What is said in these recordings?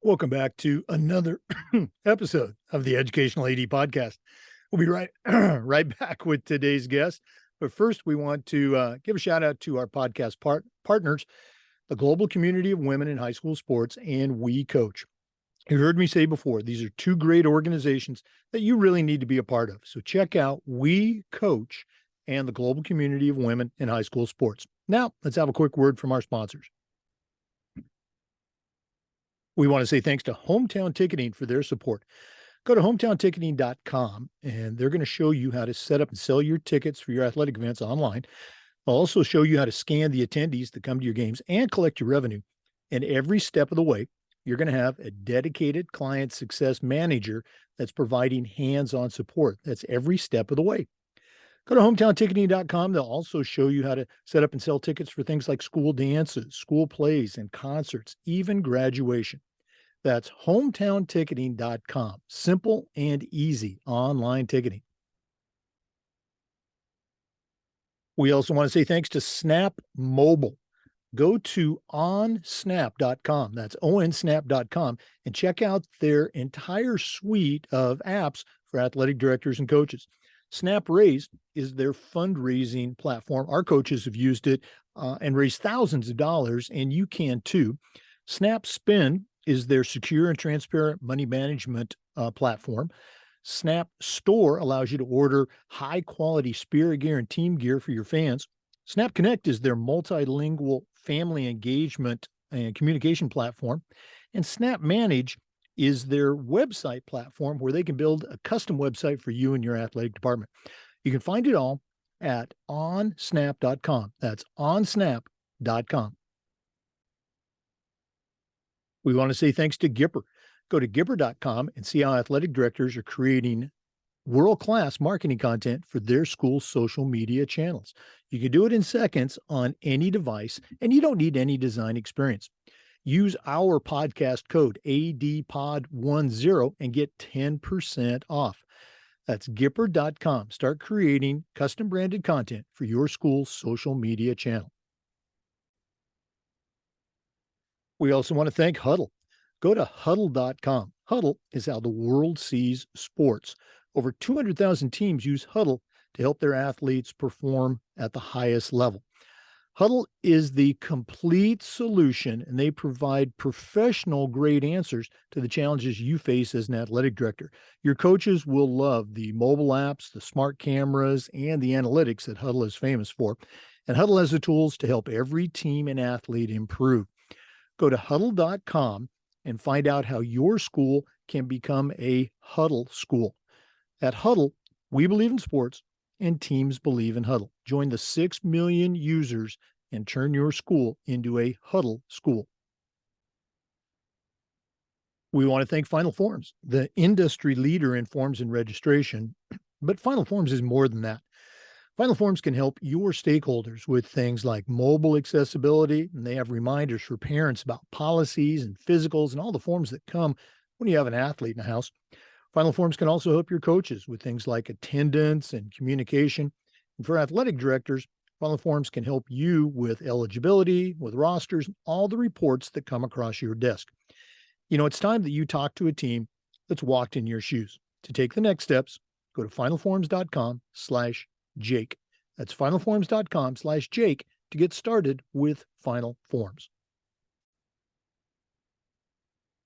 Welcome back to another episode of the Educational AD Podcast. We'll be right back with today's guest. But first, we want to give a shout out to our podcast partners, the global community of women in high school sports, and We Coach. You've heard me say before, these are two great organizations that you really need to be a part of. So check out We Coach and the global community of women in high school sports. Now, let's have a quick word from our sponsors. We want to say thanks to Hometown Ticketing for their support. Go to hometownticketing.com and they're going to show you how to set up and sell your tickets for your athletic events online. They'll also show you how to scan the attendees that come to your games and collect your revenue. And every step of the way, you're going to have a dedicated client success manager that's providing hands-on support. That's every step of the way. Go to hometownticketing.com. They'll also show you how to set up and sell tickets for things like school dances, school plays, and concerts, even graduation. That's hometownticketing.com. Simple and easy online ticketing. We also want to say thanks to Snap Mobile. Go to onsnap.com. That's onsnap.com and check out their entire suite of apps for athletic directors and coaches. Snap Raise is their fundraising platform. Our coaches have used it and raised thousands of dollars, and you can too. Snap Spend is their secure and transparent money management platform. Snap Store allows you to order high-quality spirit gear and team gear for your fans. Snap Connect is their multilingual family engagement and communication platform. And Snap Manage is their website platform where they can build a custom website for you and your athletic department. You can find it all at onsnap.com. That's onsnap.com. We want to say thanks to Gipper. Go to Gipper.com and see how athletic directors are creating world-class marketing content for their school's social media channels. You can do it in seconds on any device, and you don't need any design experience. Use our podcast code ADPOD10 and get 10% off. That's Gipper.com. Start creating custom branded content for your school's social media channel. We also want to thank Huddle. Go to Huddle.com. Huddle is how the world sees sports. Over 200,000 teams use Huddle to help their athletes perform at the highest level. Huddle is the complete solution, and they provide professional-grade answers to the challenges you face as an athletic director. Your coaches will love the mobile apps, the smart cameras, and the analytics that Huddle is famous for. And Huddle has the tools to help every team and athlete improve. Go to Huddle.com and find out how your school can become a Huddle school. At Huddle, we believe in sports, and teams believe in Huddle. Join the 6 million users and turn your school into a Huddle school. We want to thank Final Forms, the industry leader in forms and registration, but Final Forms is more than that. Final Forms can help your stakeholders with things like mobile accessibility, and they have reminders for parents about policies and physicals and all the forms that come when you have an athlete in the house. Final Forms can also help your coaches with things like attendance and communication. And for athletic directors, Final Forms can help you with eligibility, with rosters, and all the reports that come across your desk. You know, it's time that you talk to a team that's walked in your shoes. To take the next steps, go to finalforms.com/Jake. That's finalforms.com/Jake to get started with Final Forms.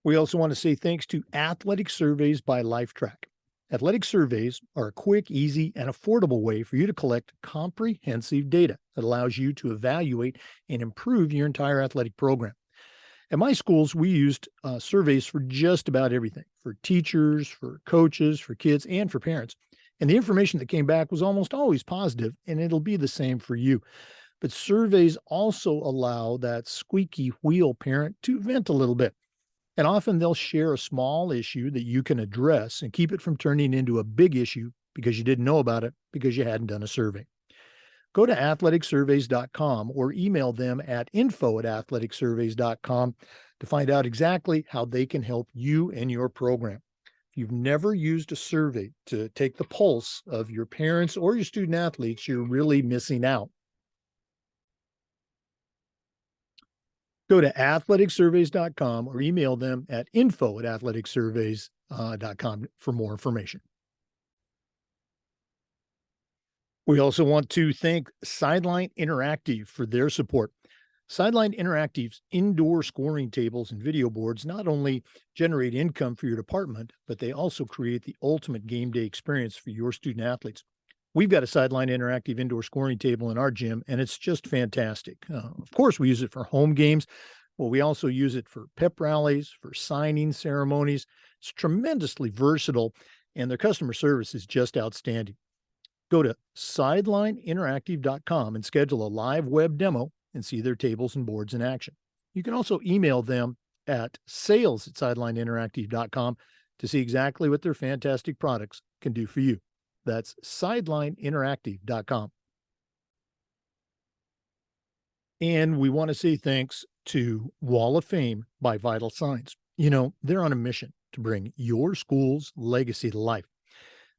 We also want to say thanks to Athletic Surveys by LifeTrack. Athletic surveys are a quick, easy, and affordable way for you to collect comprehensive data that allows you to evaluate and improve your entire athletic program. At my schools, we used surveys for just about everything, for teachers, for coaches, for kids, and for parents. And the information that came back was almost always positive, and it'll be the same for you. But surveys also allow that squeaky wheel parent to vent a little bit. And often they'll share a small issue that you can address and keep it from turning into a big issue because you didn't know about it because you hadn't done a survey. Go to athleticsurveys.com or email them at info@athleticsurveys.com to find out exactly how they can help you and your program. If you've never used a survey to take the pulse of your parents or your student athletes, you're really missing out. Go to athleticsurveys.com or email them at info@athleticsurveys.com for more information. We also want to thank Sideline Interactive for their support. Sideline Interactive's indoor scoring tables and video boards not only generate income for your department, but they also create the ultimate game day experience for your student athletes. We've got a Sideline Interactive indoor scoring table in our gym, and it's just fantastic. Of course, we use it for home games. Well, we also use it for pep rallies, for signing ceremonies. It's tremendously versatile, and their customer service is just outstanding. Go to sidelineinteractive.com and schedule a live web demo and see their tables and boards in action. You can also email them at sales@sidelineinteractive.com to see exactly what their fantastic products can do for you. That's sidelineinteractive.com. And we want to say thanks to Wall of Fame by Vital Signs. You know, they're on a mission to bring your school's legacy to life.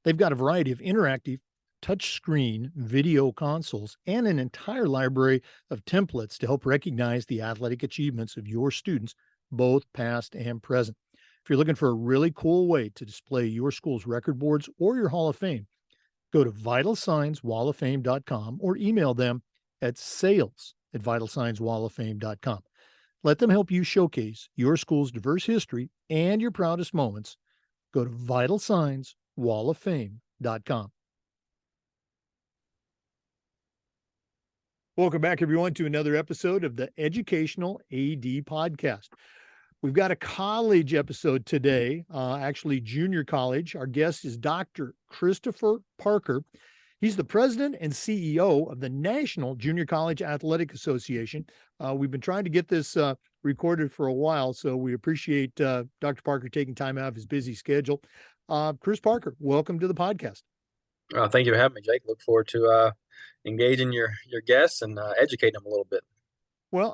They've got a variety of interactive touchscreen video consoles and an entire library of templates to help recognize the athletic achievements of your students, both past and present. If you're looking for a really cool way to display your school's record boards or your Hall of Fame, go to vitalsignswalloffame.com or email them at sales@vitalsignswalloffame.com. Let them help you showcase your school's diverse history and your proudest moments. Go to vitalsignswalloffame.com. Welcome back, everyone, to another episode of the Educational AD Podcast. We've got a college episode today, actually junior college. Our guest is Dr. Christopher Parker. He's the president and CEO of the National Junior College Athletic Association. We've been trying to get this recorded for a while, so we appreciate Dr. Parker taking time out of his busy schedule. Chris Parker, welcome to the podcast. Thank you for having me, Jake. Look forward to engaging your guests and educating them a little bit. Well,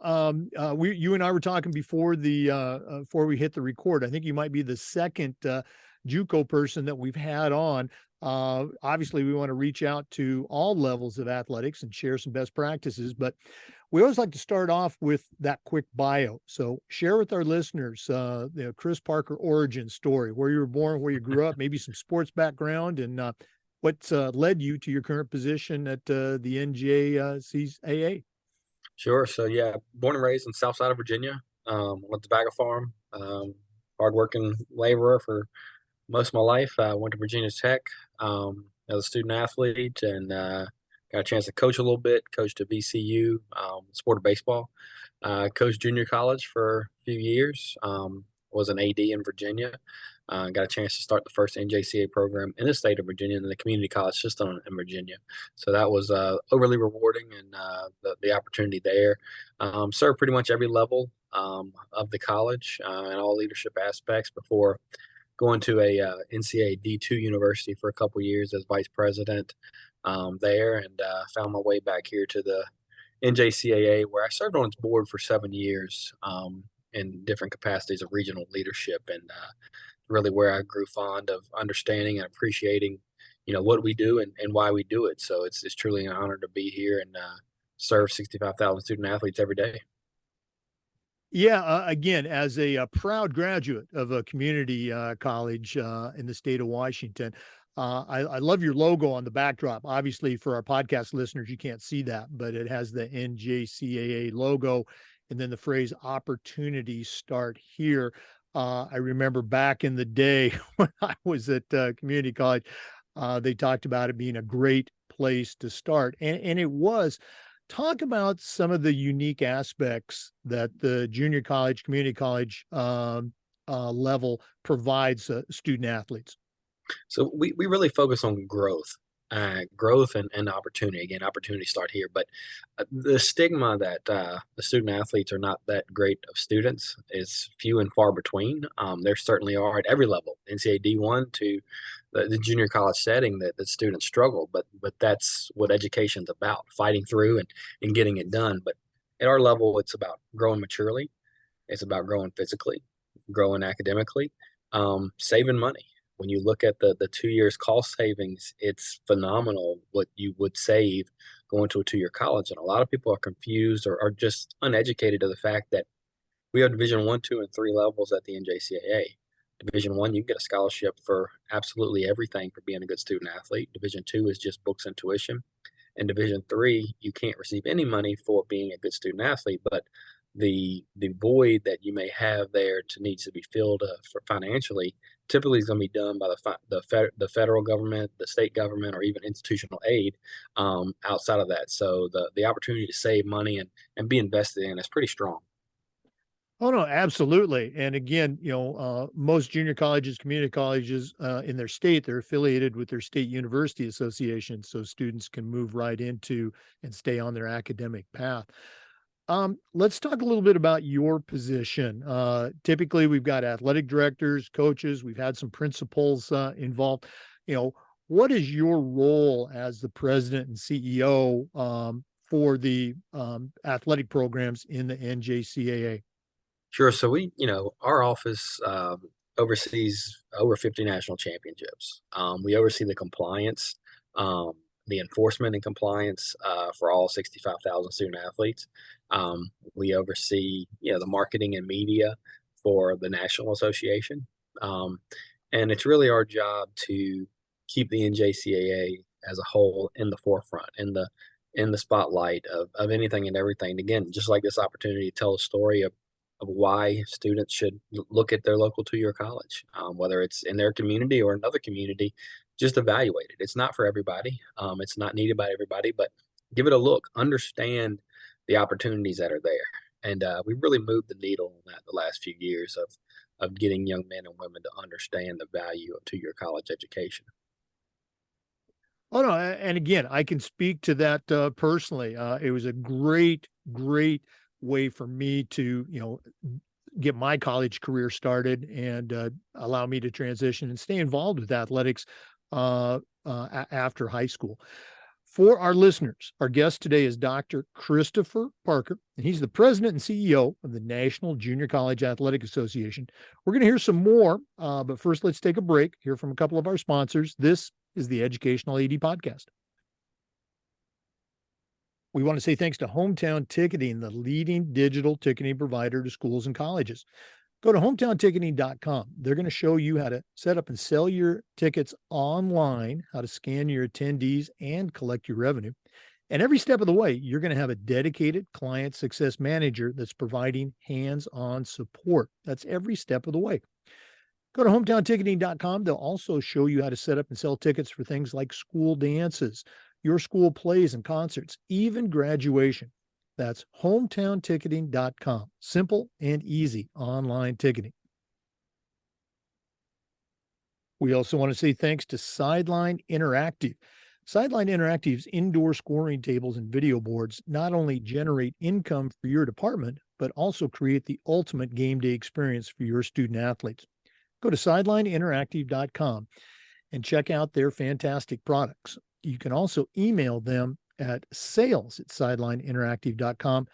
you and I were talking before before we hit the record. I think you might be the second JUCO person that we've had on. Obviously, we want to reach out to all levels of athletics and share some best practices, but we always like to start off with that quick bio. So share with our listeners, Chris Parker origin story, where you were born, where you grew up, maybe some sports background, and what's led you to your current position at the NJCAA. Sure. So yeah, born and raised in South Side of Virginia. Went to tobacco farm. Hardworking laborer for most of my life. I went to Virginia Tech as a student athlete and got a chance to coach a little bit. Coached at VCU, sport of baseball. Coached junior college for a few years. Was an AD in Virginia. Got a chance to start the first NJCAA program in the state of Virginia and the community college system in Virginia. So that was overly rewarding, and the opportunity there. Served pretty much every level of the college and all leadership aspects before going to a NCAA D2 university for a couple years as vice president there, and found my way back here to the NJCAA, where I served on its board for 7 years in different capacities of regional leadership, and really where I grew fond of understanding and appreciating, what we do and why we do it. So it's truly an honor to be here and serve 65,000 student athletes every day. Yeah, again, as a proud graduate of a community college in the state of Washington, I love your logo on the backdrop. Obviously, for our podcast listeners, you can't see that, but it has the NJCAA logo and then the phrase "opportunities start here." I remember back in the day when I was at community college, they talked about it being a great place to start, and it was. Talk about some of the unique aspects that the junior college, community college level provides student athletes. So we really focus on growth and opportunity. Again, opportunity start here, but the stigma that the student athletes are not that great of students is few and far between. There certainly are at every level, NCAA D1 to the junior college setting, that students struggle, but that's what education's about: fighting through and getting it done. But at our level, it's about growing maturely. It's about growing physically, growing academically, saving money. When you look at the 2 years cost savings, it's phenomenal what you would save going to a 2-year college. And a lot of people are confused or are just uneducated to the fact that We have Division One, two, and three levels at the NJCAA. Division One, you can get a scholarship for absolutely everything for being a good student athlete. Division Two is just books and tuition. In Division Three, you can't receive any money for being a good student athlete, but the void that you may have there to needs to be filled for financially typically is going to be done by the federal government, the state government, or even institutional aid outside of that. So the opportunity to save money and be invested in is pretty strong. Oh no, absolutely. And again, most junior colleges, community colleges in their state, they're affiliated with their state university association, so students can move right into and stay on their academic path. Let's talk a little bit about your position. Typically, we've got athletic directors, coaches, we've had some principals involved. You know, what is your role as the president and CEO for the athletic programs in the NJCAA? Sure. So our office oversees over 50 national championships. We oversee the compliance, um, the enforcement and compliance for all 65,000 student athletes. We oversee, the marketing and media for the National Association. Um, and it's really our job to keep the NJCAA as a whole in the forefront, in the spotlight of anything and everything. Again, just like this opportunity to tell a story of why students should look at their local two-year college, whether it's in their community or another community. Just evaluate it. It's not for everybody. It's not needed by everybody, but give it a look. Understand the opportunities that are there, and we've really moved the needle on that the last few years of getting young men and women to understand the value of two-year college education. Oh no, and again, I can speak to that personally. It was a great, great way for me to, get my college career started and allow me to transition and stay involved with athletics after high school. For our listeners, our guest today is Dr. Christopher Parker, and he's the president and CEO of the National Junior College Athletic Association. We're going to hear some more, but first, let's take a break, hear from a couple of our sponsors. This is the Educational AD Podcast. We want to say thanks to Hometown Ticketing, the leading digital ticketing provider to schools and colleges. Go to hometownticketing.com. They're going to show you how to set up and sell your tickets online, how to scan your attendees and collect your revenue. And every step of the way, you're going to have a dedicated client success manager that's providing hands-on support. That's every step of the way. Go to hometownticketing.com. They'll also show you how to set up and sell tickets for things like school dances, your school plays and concerts, even graduation. That's hometownticketing.com. Simple and easy online ticketing. We also want to say thanks to Sideline Interactive. Sideline Interactive's indoor scoring tables and video boards not only generate income for your department, but also create the ultimate game day experience for your student athletes. Go to sidelineinteractive.com and check out their fantastic products. You can also email them at sales@sidelineinteractive.com,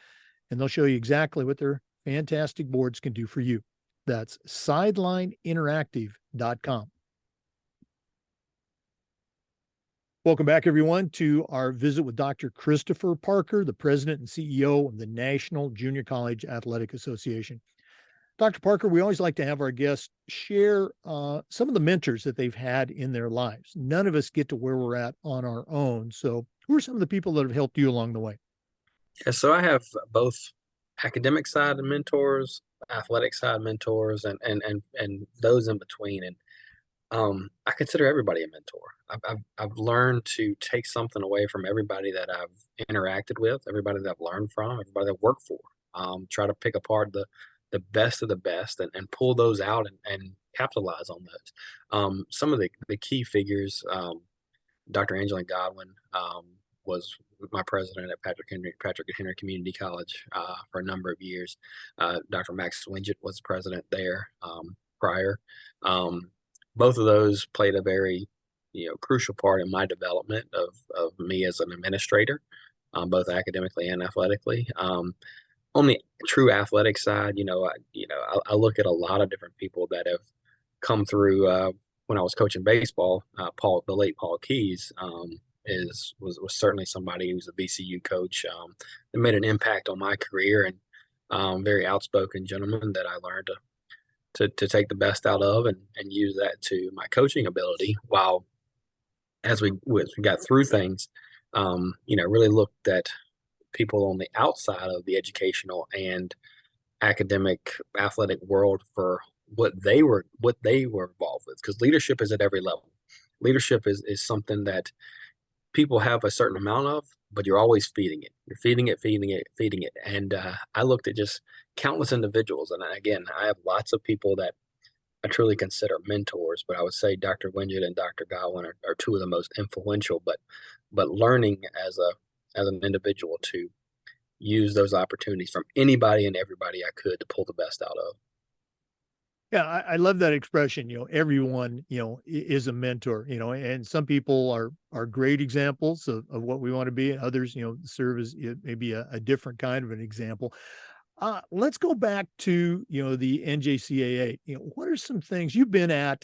and they'll show you exactly what their fantastic boards can do for you. That's sidelineinteractive.com. Welcome back, everyone, to our visit with Dr. Christopher Parker, the president and CEO of the National Junior College Athletic Association. Dr. Parker, we always like to have our guests share some of the mentors that they've had in their lives. None of us get to where we're at on our own. So who are some of the people that have helped you along the way? Yeah, so I have both academic side mentors, athletic side mentors, and those in between. And I consider everybody a mentor. I've learned to take something away from everybody that I've interacted with, everybody that I've learned from, everybody that I've worked for. Try to pick apart the best of the best and pull those out and capitalize on those. Some of the key figures, Dr. Angela Godwin was my president at Patrick Henry Community College for a number of years. Dr. Max Swinget was president there prior. Both of those played a very crucial part in my development of me as an administrator, both academically and athletically. On the true athletic side, I look at a lot of different people that have come through. When I was coaching baseball, the late Paul Keyes, was certainly somebody who's a VCU coach that made an impact on my career, and very outspoken gentleman that I learned to take the best out of and use that to my coaching ability. While as we got through things, really looked at people on the outside of the educational and academic athletic world for what they were involved with, because leadership is at every level. Leadership is something that people have a certain amount of, but you're always feeding it. You're feeding it, feeding it, feeding it. And I looked at just countless individuals, and again, I have lots of people that I truly consider mentors, but I would say Dr. Winget and Dr. Godwin are two of the most influential. But learning as an individual to use those opportunities from anybody and everybody I could to pull the best out of. Yeah, I love that expression. Everyone, is a mentor. And some people are great examples of what we want to be, and others, serve as maybe a different kind of an example. Let's go back to the NJCAA. What are some things you've been at?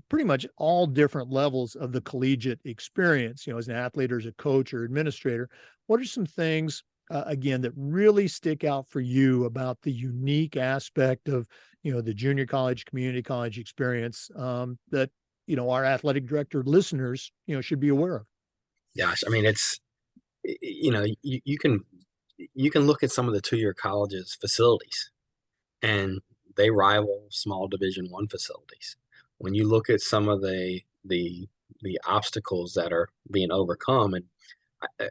Pretty much all different levels of the collegiate experience. As an athlete or as a coach or administrator. What are some things again that really stick out for you about the unique aspect of the junior college, community college experience that our athletic director listeners should be aware of? Gosh, I mean, it's you can look at some of the 2-year colleges facilities, and they rival small Division I facilities. When you look at some of the obstacles that are being overcome, and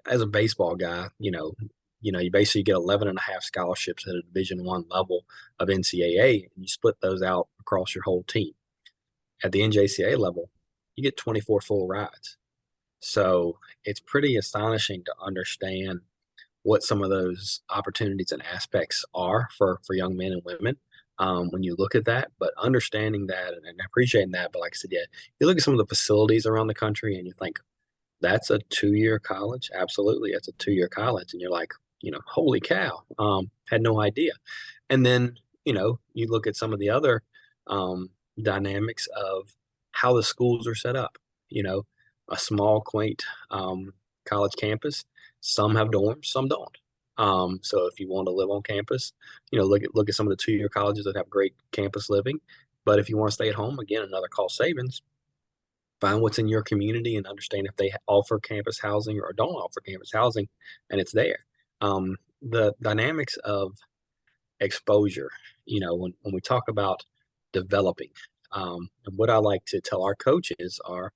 as a baseball guy, you basically get 11 and a half scholarships at a Division I level of NCAA, and you split those out across your whole team. At the NJCAA level, you get 24 full rides. So it's pretty astonishing to understand what some of those opportunities and aspects are for young men and women when you look at that. But understanding that and appreciating that. But like I said, yeah, you look at some of the facilities around the country and you think, that's a 2-year college? Absolutely, that's a 2-year college. And you're like, holy cow, had no idea. And then, you look at some of the other dynamics of how the schools are set up. You know, a small, quaint college campus. Some have dorms, some don't. So if you want to live on campus, look at some of the 2-year colleges that have great campus living. But if you want to stay at home, again, another cost savings. Find what's in your community and understand if they offer campus housing or don't offer campus housing, and it's there. The dynamics of exposure, when we talk about developing, and what I like to tell our coaches are,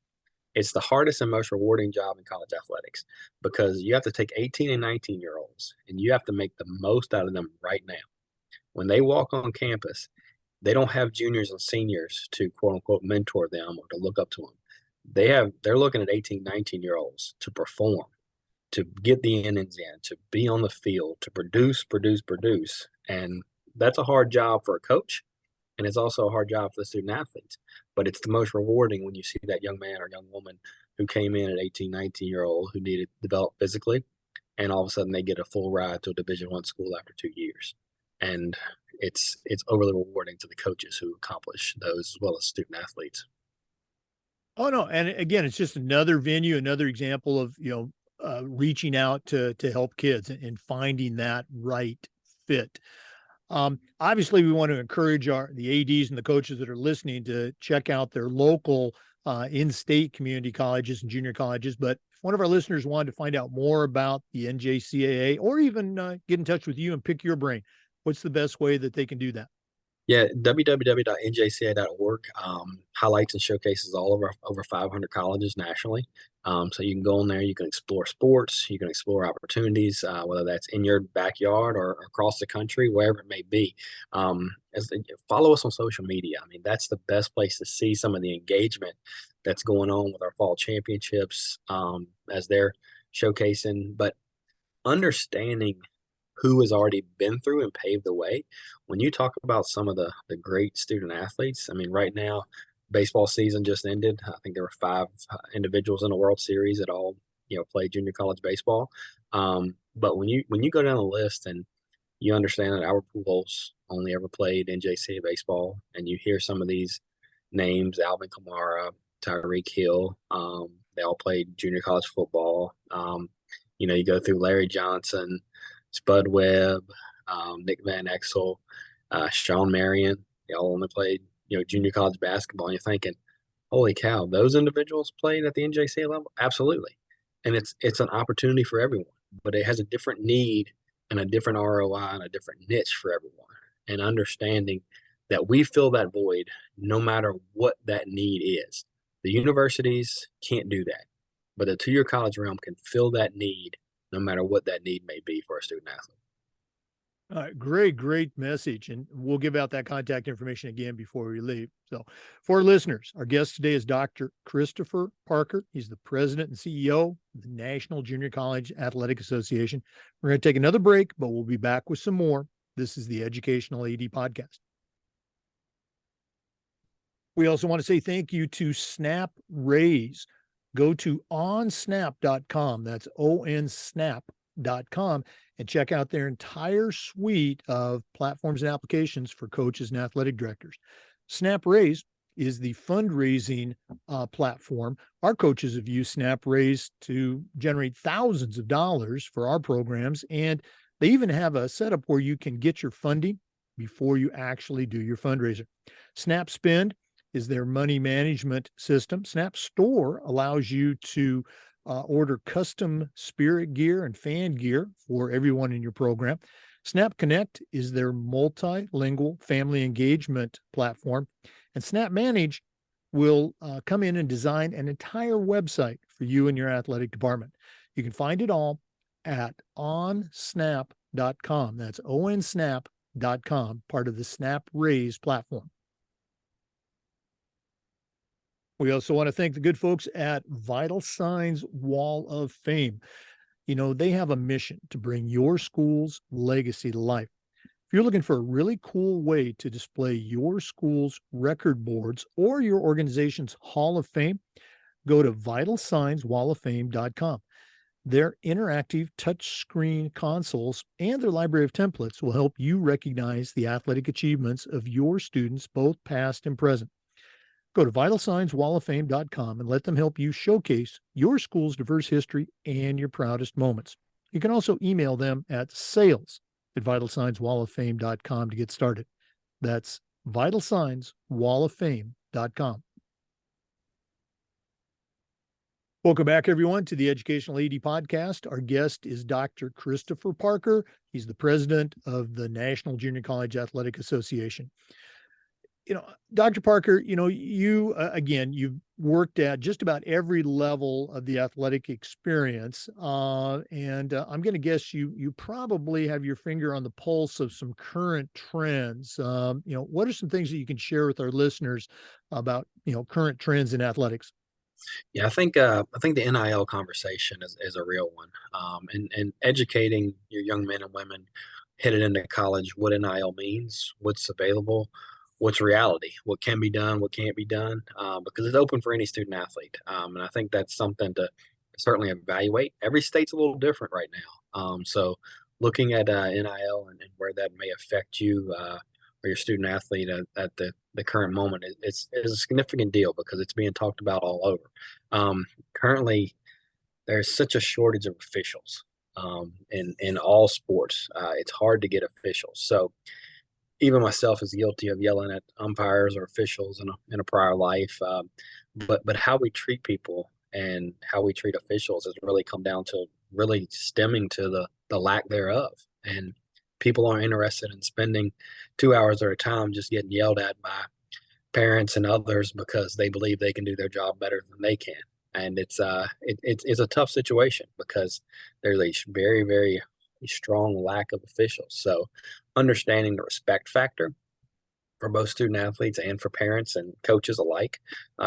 it's the hardest and most rewarding job in college athletics, because you have to take 18 and 19-year-olds and you have to make the most out of them right now. When they walk on campus, they don't have juniors and seniors to quote unquote mentor them or to look up to them. They're looking at 18, 19-year-olds to perform, to get the innings in, to be on the field, to produce, produce, produce. And that's a hard job for a coach. And it's also a hard job for the student athletes. But it's the most rewarding when you see that young man or young woman who came in at 18, 19-year-old who needed to develop physically, and all of a sudden they get a full ride to a Division I school after 2 years. And it's overly rewarding to the coaches who accomplish those, as well as student athletes. Oh no, and again, it's just another venue, another example of reaching out to help kids and finding that right fit. Obviously, we want to encourage the ads and the coaches that are listening to check out their local in-state community colleges and junior colleges. But if one of our listeners wanted to find out more about the NJCAA, or even get in touch with you and pick your brain, what's the best way that they can do that? Yeah, www.njca.org highlights and showcases all of our over 500 colleges nationally. So you can go on there, you can explore sports, you can explore opportunities, whether that's in your backyard or across the country, wherever it may be. Follow us on social media. I mean, that's the best place to see some of the engagement that's going on with our fall championships as they're showcasing. But understanding who has already been through and paved the way. When you talk about some of the great student athletes, I mean, right now, baseball season just ended. I think there were 5 individuals in the World Series that all played junior college baseball. But when you go down the list and you understand that Albert Pujols only ever played NJCAA baseball, and you hear some of these names, Alvin Kamara, Tyreek Hill, they all played junior college football. You go through Larry Johnson, Spud Webb, Nick Van Exel, Sean Marion. Y'all only played, junior college basketball. And you're thinking, holy cow, those individuals played at the NJCAA level? Absolutely. And it's an opportunity for everyone, but it has a different need and a different ROI and a different niche for everyone. And understanding that we fill that void no matter what that need is. The universities can't do that, but the two-year college realm can fill that need no matter what that need may be for a student athlete. Great message. And we'll give out that contact information again before we leave. So, for our listeners, our guest today is Dr. Christopher Parker. He's the president and CEO of the National Junior College Athletic Association. We're going to take another break, but we'll be back with some more. This is the Educational AD Podcast. We also want to say thank you to Snap Raise. Go to onsnap.com. That's onsnap.com and check out their entire suite of platforms and applications for coaches and athletic directors. Snap Raise is the fundraising platform. Our coaches have used Snap Raise to generate thousands of dollars for our programs, and they even have a setup where you can get your funding before you actually do your fundraiser. Snap Spend is their money management system. Snap Store allows you to order custom spirit gear and fan gear for everyone in your program. Snap Connect is their multilingual family engagement platform. And Snap Manage will come in and design an entire website for you and your athletic department. You can find it all at onsnap.com. That's onsnap.com, part of the Snap Raise platform. We also want to thank the good folks at Vital Signs Wall of Fame. They have a mission to bring your school's legacy to life. If you're looking for a really cool way to display your school's record boards or your organization's Hall of Fame, go to vitalsignswalloffame.com. Their interactive touchscreen consoles and their library of templates will help you recognize the athletic achievements of your students, both past and present. Go to vitalsignswalloffame.com and let them help you showcase your school's diverse history and your proudest moments. You can also email them at sales@vitalsignswalloffame.com to get started. That's vitalsignswalloffame.com. Welcome back, everyone, to the Educational AD Podcast. Our guest is Dr. Christopher Parker. He's the president of the National Junior College Athletic Association. Dr. Parker, you, again, you've worked at just about every level of the athletic experience. And I'm going to guess you probably have your finger on the pulse of some current trends. What are some things that you can share with our listeners about, current trends in athletics? Yeah, I think the NIL conversation is a real one, and educating your young men and women headed into college what NIL means, what's available, what's reality, what can be done, what can't be done, because it's open for any student athlete, and I think that's something to certainly evaluate. Every state's a little different right now, so looking at NIL and where that may affect you or your student athlete at the current moment is a significant deal because it's being talked about all over. Currently, there's such a shortage of officials in all sports. It's hard to get officials. So even myself is guilty of yelling at umpires or officials in a prior life. But how we treat people and how we treat officials has really come down to really stemming to the lack thereof. And people aren't interested in spending 2 hours at a time just getting yelled at by parents and others because they believe they can do their job better than they can. And it's a tough situation because there's a very strong lack of officials. So understanding the respect factor for both student athletes and for parents and coaches alike,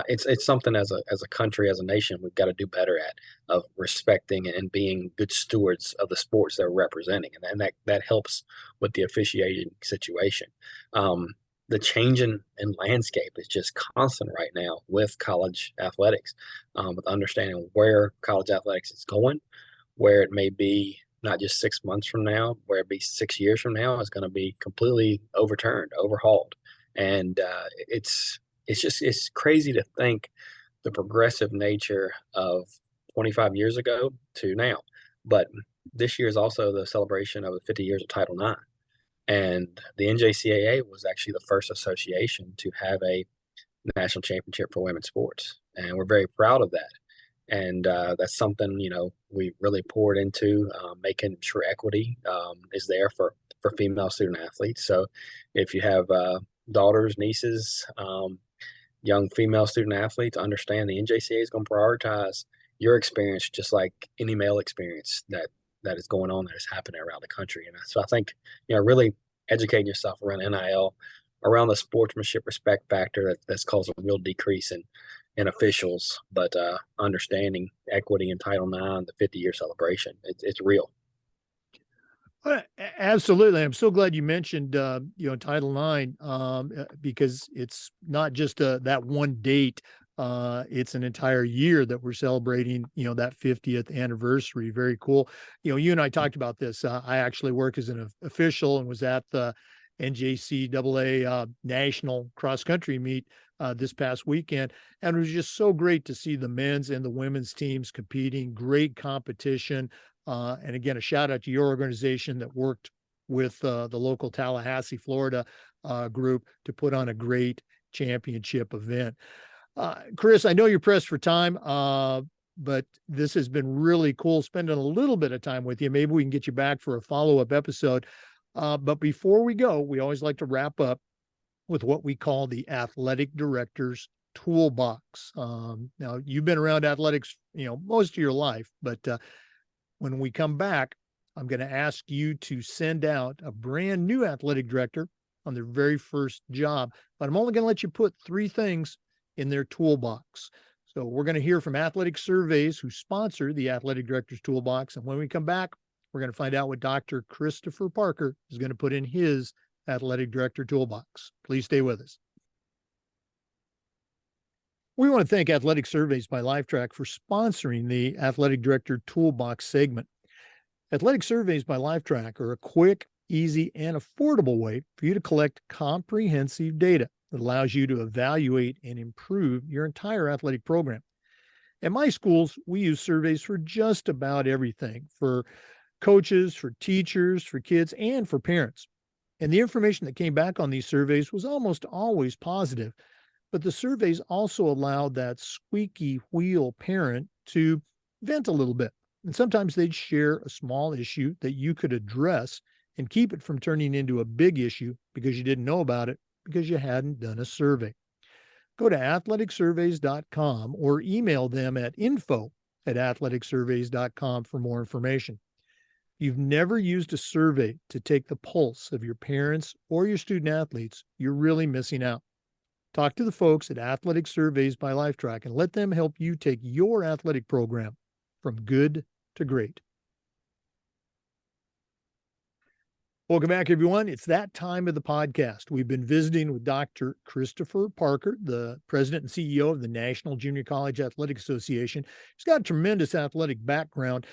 it's something as a country, as a nation, we've got to do better at of respecting and being good stewards of the sports they're representing, and that helps with the officiating situation. The change in landscape is just constant right now with college athletics, with understanding where college athletics is going, where it may be not just 6 months from now, where it be 6 years from now is going to be completely overturned, overhauled, and it's crazy to think the progressive nature of 25 years ago to now. But this year is also the celebration of the 50 years of Title IX. And the NJCAA was actually the first association to have a national championship for women's sports, and we're very proud of that. And that's something we really poured into, making sure equity is there for female student athletes. So if you have daughters, nieces, young female student athletes, understand the NJCAA is going to prioritize your experience just like any male experience that is going on, that is happening around the country. And so I think really educating yourself around NIL, around the sportsmanship respect factor that's caused a real decrease in officials, but understanding equity in Title IX, the 50-year celebration, it's real. Absolutely. I'm so glad you mentioned, Title IX, because it's not just that one date. It's an entire year that we're celebrating, that 50th anniversary. Very cool. You and I talked about this. I actually work as an official and was at the NJCAA national cross country meet this past weekend. And it was just so great to see the men's and the women's teams competing. Great competition. And again, a shout out to your organization that worked with the local Tallahassee, Florida group to put on a great championship event. Chris, I know you're pressed for time, but this has been really cool spending a little bit of time with you. Maybe we can get you back for a follow-up episode. But before we go, we always like to wrap up with what we call the athletic director's toolbox. Now, you've been around athletics, most of your life, but when we come back, I'm going to ask you to send out a brand new athletic director on their very first job, but I'm only going to let you put 3 things in their toolbox. So we're going to hear from Athletic Surveys, who sponsor the Athletic Director's Toolbox. And when we come back, we're going to find out what Dr. Christopher Parker is going to put in his Athletic Director Toolbox. Please stay with us. We want to thank Athletic Surveys by LifeTrack for sponsoring the Athletic Director Toolbox segment. Athletic Surveys by LifeTrack are a quick, easy, and affordable way for you to collect comprehensive data that allows you to evaluate and improve your entire athletic program. At my schools, we use surveys for just about everything, for coaches, for teachers, for kids, and for parents. And the information that came back on these surveys was almost always positive. But the surveys also allowed that squeaky wheel parent to vent a little bit. And sometimes they'd share a small issue that you could address and keep it from turning into a big issue because you didn't know about it because you hadn't done a survey. Go to athleticsurveys.com or email them at info@athleticsurveys.com for more information. If you've never used a survey to take the pulse of your parents or your student athletes, you're really missing out. Talk to the folks at Athletic Surveys by LifeTrack and let them help you take your athletic program from good to great. Welcome back, everyone. It's that time of the podcast. We've been visiting with Dr. Christopher Parker, the president and CEO of the National Junior College Athletic Association. He's got a tremendous athletic background,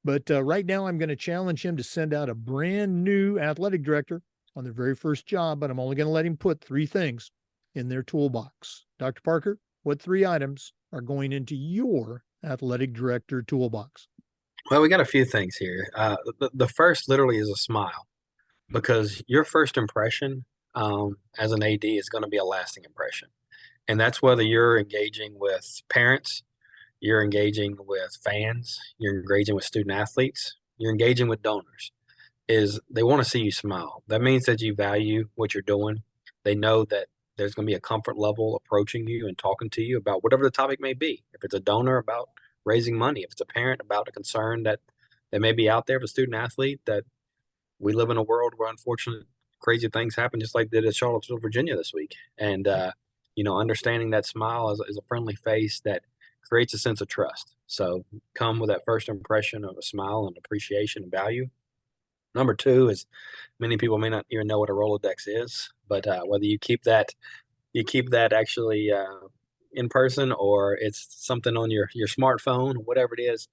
but right now I'm going to challenge him to send out a brand new athletic director on their very first job, but I'm only going to let him put 3 things in their toolbox. Dr. Parker, what 3 items are going into your athletic director toolbox? Well, we got a few things here. The first literally is a smile, because your first impression as an AD is going to be a lasting impression. And that's whether you're engaging with parents, you're engaging with fans, you're engaging with student athletes, you're engaging with donors, is they want to see you smile. That means that you value what you're doing. They know that there's going to be a comfort level approaching you and talking to you about whatever the topic may be. If it's a donor, about raising money. If it's a parent, about a concern that may be out there, if a student athlete, that we live in a world where unfortunate crazy things happen, just like they did at Charlottesville, Virginia this week. And, understanding that smile is a friendly face that creates a sense of trust. So come with that first impression of a smile and appreciation and value. Number 2 is, many people may not even know what a Rolodex is, but whether you keep that actually in person, or it's something on your smartphone, whatever it is,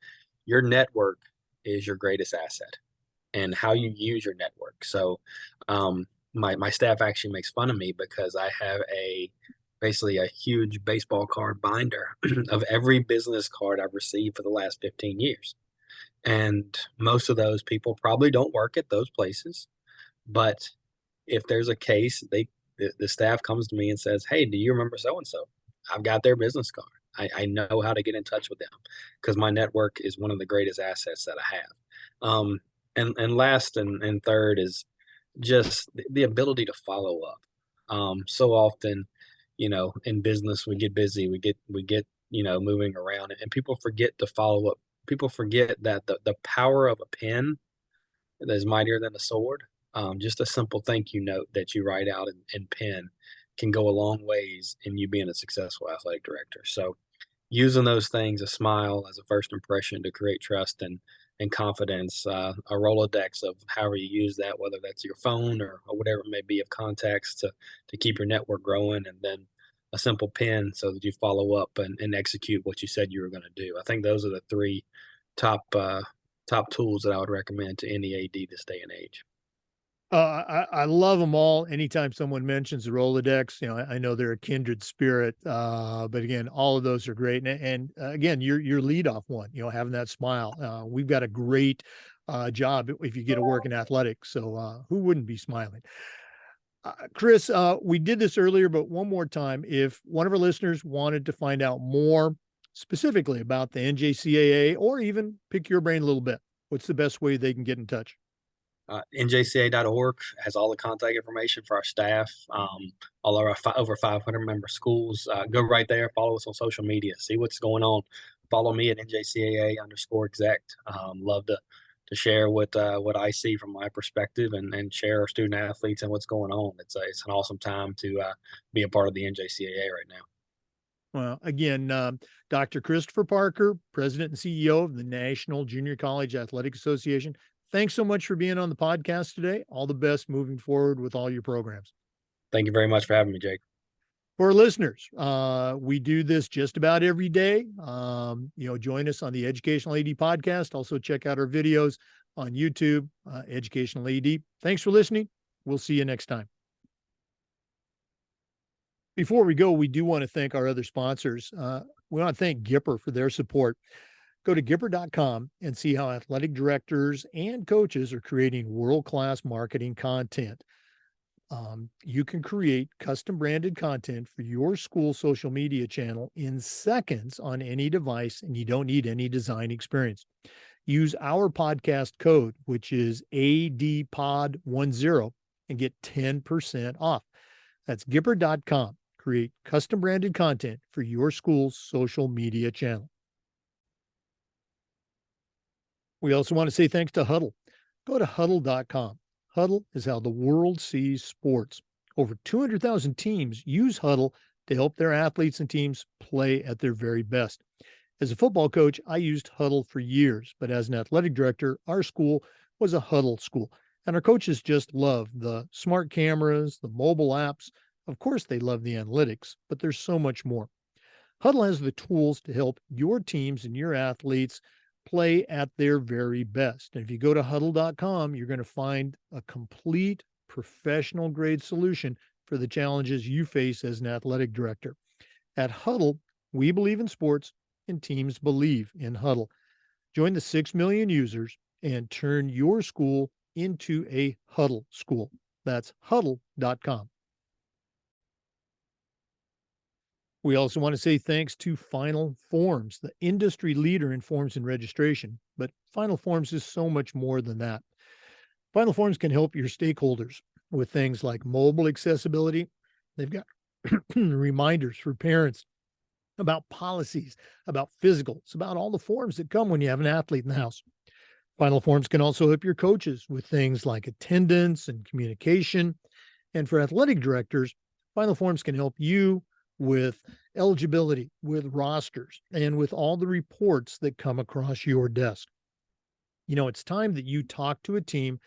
your network is your greatest asset, and how you use your network. So my staff actually makes fun of me because I have basically a huge baseball card binder of every business card I've received for the last 15 years. And most of those people probably don't work at those places, but if there's a case, the staff comes to me and says, "Hey, do you remember so and so?" I've got their business card. I know how to get in touch with them because my network is one of the greatest assets that I have. And last and third is just the ability to follow up. So often, in business, we get busy, we get moving around, and people forget to follow up. People forget that the power of a pen that is mightier than a sword. Just a simple thank you note that you write out in pen can go a long ways in you being a successful athletic director. So using those things, a smile as a first impression to create trust and confidence, a Rolodex of however you use that, whether that's your phone or whatever it may be of contacts to keep your network growing, and then a simple pen so that you follow up and execute what you said you were going to do. I think those are the three top top tools that I would recommend to any AD this day and age. I love them all. Anytime someone mentions the Rolodex, I know they're a kindred spirit. But again, all of those are great. And again, your leadoff one, having that smile. We've got a great job if you get to work in athletics. So who wouldn't be smiling? Chris, we did this earlier, but one more time, if one of our listeners wanted to find out more specifically about the NJCAA or even pick your brain a little bit, what's the best way they can get in touch? NJCAA.org has all the contact information for our staff, all of our over 500 member schools. Go right there, follow us on social media, see what's going on. Follow me at NJCAA_exec. Love to share what I see from my perspective and share our student athletes and what's going on. It's an awesome time to be a part of the NJCAA right now. Well, again, Dr. Christopher Parker, President and CEO of the National Junior College Athletic Association. Thanks so much for being on the podcast today. All the best moving forward with all your programs. Thank you very much for having me, Jake. For our listeners, we do this just about every day. Join us on the Educational AD podcast. Also check out our videos on YouTube, Educational AD. Thanks for listening. We'll see you next time. Before we go, we do want to thank our other sponsors. We want to thank Gipper for their support. Go to Gipper.com and see how athletic directors and coaches are creating world-class marketing content. You can create custom branded content for your school social media channel in seconds on any device, and you don't need any design experience. Use our podcast code, which is ADPOD10, and get 10% off. That's Gipper.com. Create custom branded content for your school's social media channel. We also want to say thanks to Huddle. Go to Huddle.com. Huddle is how the world sees sports. Over 200,000 teams use Huddle to help their athletes and teams play at their very best. As a football coach, I used Huddle for years, but as an athletic director, our school was a Huddle school. And our coaches just love the smart cameras, the mobile apps. Of course, they love the analytics, but there's so much more. Huddle has the tools to help your teams and your athletes play at their very best. And if you go to huddle.com, you're going to find a complete professional grade solution for the challenges you face as an athletic director. At Huddle, we believe in sports and teams believe in Huddle. Join the 6 million users and turn your school into a Huddle school. That's huddle.com. We also want to say thanks to Final Forms, the industry leader in forms and registration. But Final Forms is so much more than that. Final Forms can help your stakeholders with things like mobile accessibility. They've got reminders for parents about policies, about physicals, about all the forms that come when you have an athlete in the house. Final Forms can also help your coaches with things like attendance and communication. And for athletic directors, Final Forms can help you with eligibility, with rosters, and with all the reports that come across your desk. It's time that you talk to a team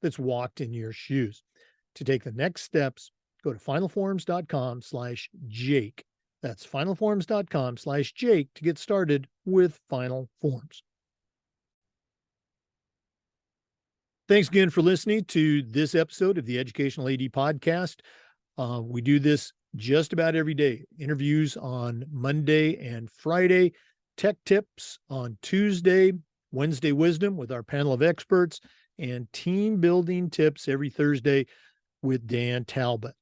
that's walked in your shoes. To take the next steps, go to finalforms.com/Jake. That's finalforms.com/Jake to get started with Final Forms. Thanks again for listening to this episode of the Educational AD Podcast. We do this just about every day. Interviews on Monday and Friday, tech tips on Tuesday, Wednesday wisdom with our panel of experts, and team building tips every Thursday with Dan Talbot.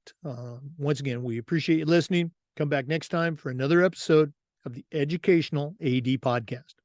Once again, we appreciate you listening. Come back next time for another episode of the Educational AD Podcast.